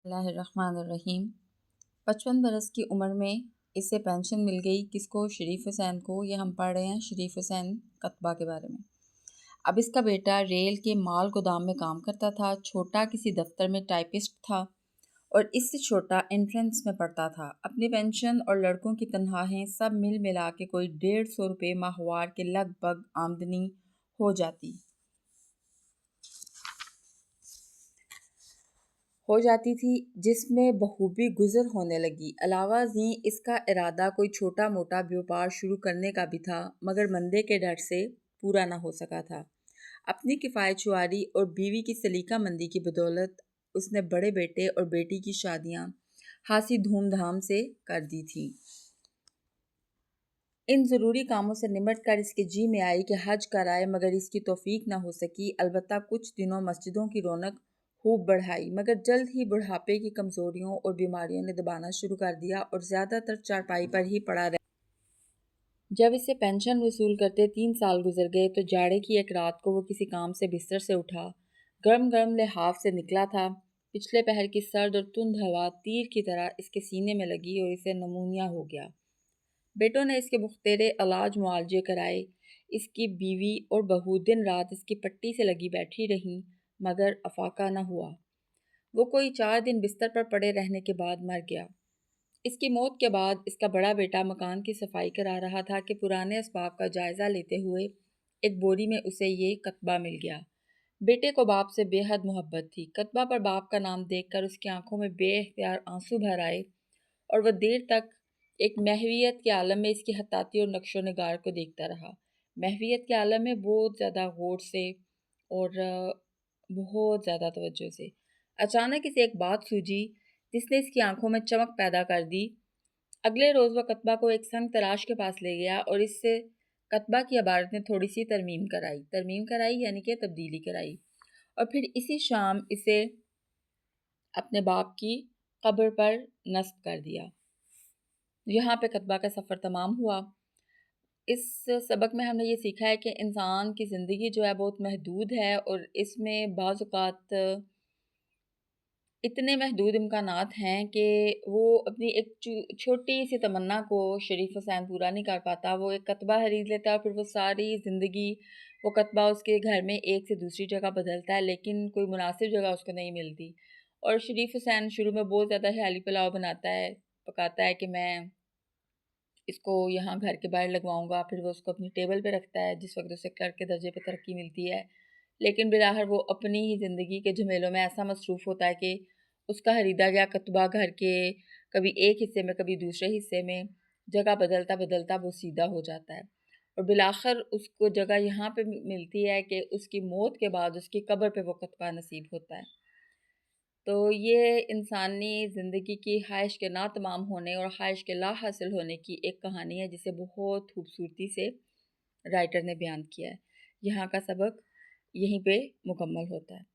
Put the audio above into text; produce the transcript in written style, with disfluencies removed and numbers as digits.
اللہ الرحمن الرحیم۔ 55 برس کی عمر میں اسے پینشن مل گئی، کس کو؟ شریف حسین کو۔ یہ ہم پڑھ رہے ہیں شریف حسین کتبہ کے بارے میں۔ اب اس کا بیٹا ریل کے مال گودام میں کام کرتا تھا، چھوٹا کسی دفتر میں ٹائپسٹ تھا اور اس سے چھوٹا انٹرنس میں پڑھتا تھا۔ اپنی پینشن اور لڑکوں کی تنخواہیں سب مل ملا کے کوئی 150 روپے ماہوار کے لگ بھگ آمدنی ہو جاتی تھی، جس میں بخوبی گزر ہونے لگی۔ علاوہ ازیں اس کا ارادہ کوئی چھوٹا موٹا بیوپار شروع کرنے کا بھی تھا، مگر مندے کے ڈر سے پورا نہ ہو سکا تھا۔ اپنی کفایت شعاری اور بیوی کی سلیقہ مندی کی بدولت اس نے بڑے بیٹے اور بیٹی کی شادیاں خاصی دھوم دھام سے کر دی تھیں۔ ان ضروری کاموں سے نمٹ کر اس کے جی میں آئی کہ حج کرائے، مگر اس کی توفیق نہ ہو سکی۔ البتہ کچھ دنوں مسجدوں کی رونق خوب بڑھائی، مگر جلد ہی بڑھاپے کی کمزوریوں اور بیماریوں نے دبانا شروع کر دیا اور زیادہ تر چارپائی پر ہی پڑا رہا۔ جب اسے پینشن وصول کرتے 3 سال گزر گئے تو جاڑے کی ایک رات کو وہ کسی کام سے بستر سے اٹھا، گرم گرم لحاف سے نکلا تھا۔ پچھلے پہر کی سرد اور تند ہوا تیر کی طرح اس کے سینے میں لگی اور اسے نمونیا ہو گیا۔ بیٹوں نے اس کے مخترے علاج معالجے کرائے، اس کی بیوی اور بہو دن رات اس کی پٹی سے لگی بیٹھی رہیں، مگر افاقہ نہ ہوا۔ وہ کوئی 4 دن بستر پر پڑے رہنے کے بعد مر گیا۔ اس کی موت کے بعد اس کا بڑا بیٹا مکان کی صفائی کرا رہا تھا کہ پرانے اسباب کا جائزہ لیتے ہوئے ایک بوری میں اسے یہ کتبہ مل گیا۔ بیٹے کو باپ سے بے حد محبت تھی۔ کتبہ پر باپ کا نام دیکھ کر اس کی آنکھوں میں بے اختیار آنسو بھر آئے اور وہ دیر تک ایک محویت کے عالم میں اس کی خطاطی اور نقش و نگار کو دیکھتا رہا۔ محویت کے عالم میں بہت زیادہ غور سے اور بہت زیادہ توجہ سے۔ اچانک اسے ایک بات سوجھی جس نے اس کی آنکھوں میں چمک پیدا کر دی۔ اگلے روز وہ کتبہ کو ایک سنگ تراش کے پاس لے گیا اور اس سے کتبہ کی عبارت میں تھوڑی سی ترمیم کرائی یعنی کہ تبدیلی کرائی، اور پھر اسی شام اسے اپنے باپ کی قبر پر نصب کر دیا۔ یہاں پہ کتبہ کا سفر تمام ہوا۔ اس سبق میں ہم نے یہ سیکھا ہے کہ انسان کی زندگی جو ہے بہت محدود ہے اور اس میں بعض اوقات اتنے محدود امکانات ہیں کہ وہ اپنی ایک چھوٹی سی تمنا کو شریف حسین پورا نہیں کر پاتا۔ وہ ایک کتبہ خرید لیتا ہے اور پھر وہ ساری زندگی وہ کتبہ اس کے گھر میں ایک سے دوسری جگہ بدلتا ہے، لیکن کوئی مناسب جگہ اس کو نہیں ملتی۔ اور شریف حسین شروع میں بہت زیادہ خیالی پلاؤ پکاتا ہے کہ میں اس کو یہاں گھر کے باہر لگواؤں گا، پھر وہ اس کو اپنی ٹیبل پہ رکھتا ہے جس وقت اسے کلرک کے درجے پہ ترقی ملتی ہے، لیکن بالآخر وہ اپنی ہی زندگی کے جھمیلوں میں ایسا مصروف ہوتا ہے کہ اس کا خریدا گیا کتبہ گھر کے کبھی ایک حصے میں کبھی دوسرے حصے میں جگہ بدلتا بدلتا وہ سیدھا ہو جاتا ہے، اور بالآخر اس کو جگہ یہاں پہ ملتی ہے کہ اس کی موت کے بعد اس کی قبر پہ وہ کتبہ نصیب ہوتا ہے۔ تو یہ انسانی زندگی کی خواہش کے نا تمام ہونے اور خواہش کے لا حاصل ہونے کی ایک کہانی ہے جسے بہت خوبصورتی سے رائٹر نے بیان کیا ہے۔ یہاں کا سبق یہیں پہ مکمل ہوتا ہے۔